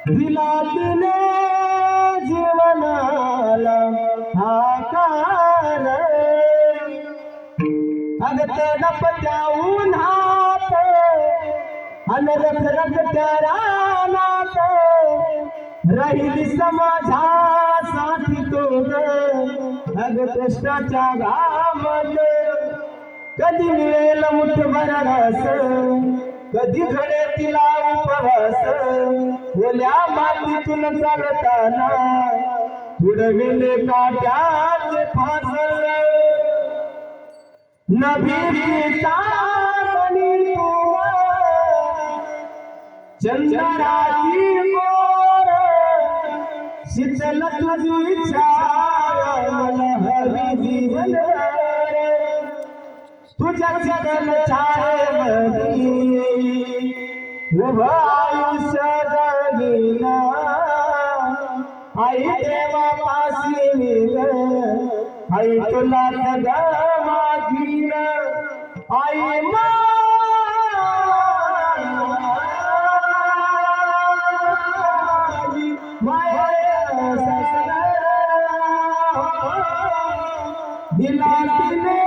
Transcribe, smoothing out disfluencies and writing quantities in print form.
दिला तिने जीवनाला आकार अग तडपत्या उन्हात अन रखरखत्या रानात राहिली समाजासाठी तो ग अग कष्टाच्या घामात कधी मिळेल मुठभर रस कधी घडे तिला उपवास ओल्या मातीतून चालताना तुडविले काट्याचे फास नभीचा मणी चंद्राची मोर शीतल तुझी छाया मला हवी जीवन तुझ्या शीतल छायेमध्ये उभं आयुष्य जगीना आई देवापाशी मी आई तुला सगळं मागीन आई दिला तिने